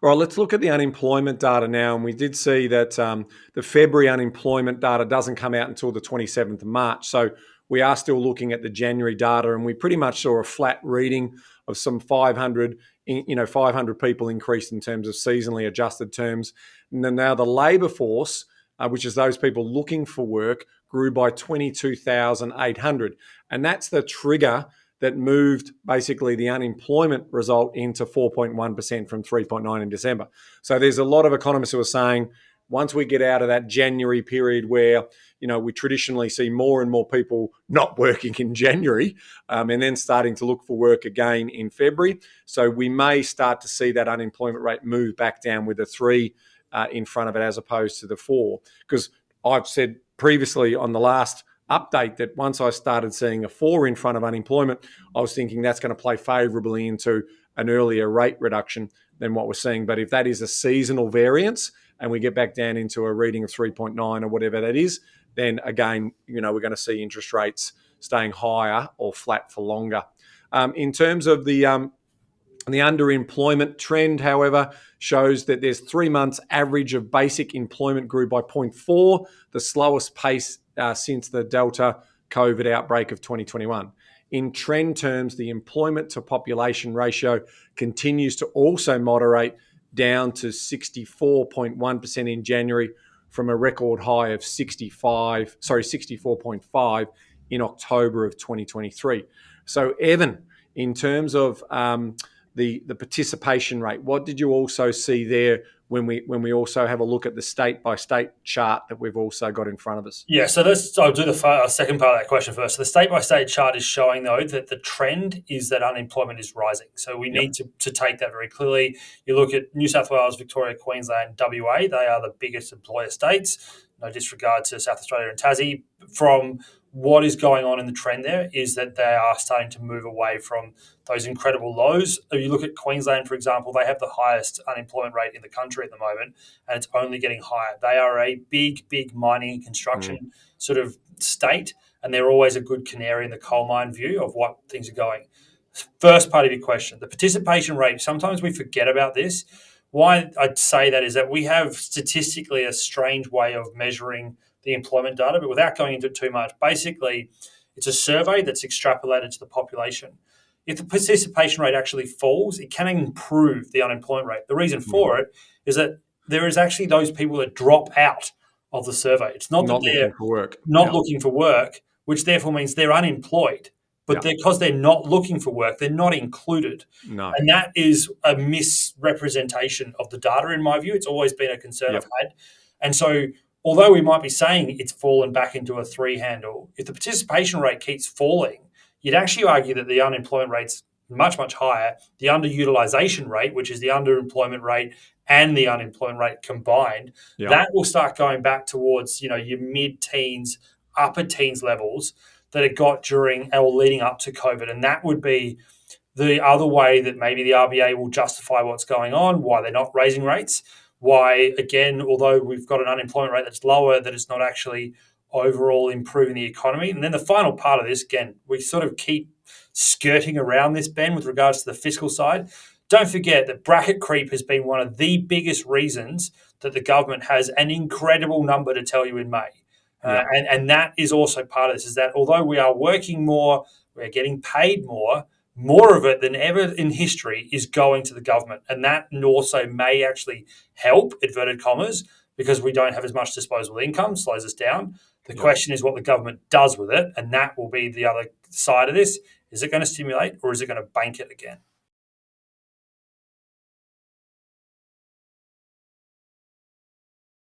All right, let's look at the unemployment data now. And we did see that the February unemployment data doesn't come out until the 27th of March. So we are still looking at the January data, and we pretty much saw a flat reading of some 500 people increased in terms of seasonally adjusted terms. And then now the labour force, which is those people looking for work, grew by 22,800. And that's the trigger that moved basically the unemployment result into 4.1% from 3.9 in December. So there's a lot of economists who are saying once we get out of that January period where, we traditionally see more and more people not working in January and then starting to look for work again in February. So we may start to see that unemployment rate move back down with a 3 in front of it as opposed to the 4. Because I've said previously on the last update that once I started seeing a 4 in front of unemployment, I was thinking that's going to play favourably into an earlier rate reduction than what we're seeing. But if that is a seasonal variance and we get back down into a reading of 3.9 or whatever that is, then again, we're going to see interest rates staying higher or flat for longer. In terms of the underemployment trend, however, shows that there's 3 months average of basic employment grew by 0.4, the slowest pace since the Delta COVID outbreak of 2021. In trend terms, the employment to population ratio continues to also moderate down to 64.1% in January from a record high of 64.5 in October of 2023. So, Evan, in terms of the participation rate, what did you also see there when we also have a look at the state by state chart that we've also got in front of us? Yeah, so I'll do the second part of that question first. So the state by state chart is showing, though, that the trend is that unemployment is rising. So we need to take that very clearly. You look at New South Wales, Victoria, Queensland, WA, they are the biggest employer states. No disregard to South Australia and Tassie. From what is going on in the trend there is that they are starting to move away from those incredible lows. If you look at Queensland, for example, they have the highest unemployment rate in the country at the moment, and it's only getting higher. They are a big mining and construction sort of state, and they're always a good canary in the coal mine view of what things are going. First part of your question, the participation rate, sometimes we forget about this. Why I'd say that is that we have statistically a strange way of measuring the employment data, but without going into it too much, basically it's a survey that's extrapolated to the population. If the participation rate actually falls, it can improve the unemployment rate. The reason for it is that there is actually those people that drop out of the survey. It's not that they're looking for work. Looking for work, which therefore means they're unemployed. But because they're not looking for work, they're not included. No. And that is a misrepresentation of the data, in my view. It's always been a concern I've had. And so although we might be saying it's fallen back into a 3 handle, if the participation rate keeps falling, you'd actually argue that the unemployment rate's much, much higher. The underutilization rate, which is the underemployment rate and the unemployment rate combined, that will start going back towards, your mid-teens, upper teens levels that it got during or leading up to COVID. And that would be the other way that maybe the RBA will justify what's going on, why they're not raising rates, why, again, although we've got an unemployment rate that's lower, that it's not actually overall improving the economy. And then the final part of this, again, we sort of keep skirting around this, Ben, with regards to the fiscal side. Don't forget that bracket creep has been one of the biggest reasons that the government has an incredible number to tell you in May. And that is also part of this, is that although we are working more, we're getting paid more of it than ever in history is going to the government. And that also may actually help, inverted commas, because we don't have as much disposable income, slows us down. The question is what the government does with it, and that will be the other side of this. Is it going to stimulate or is it going to bank it again?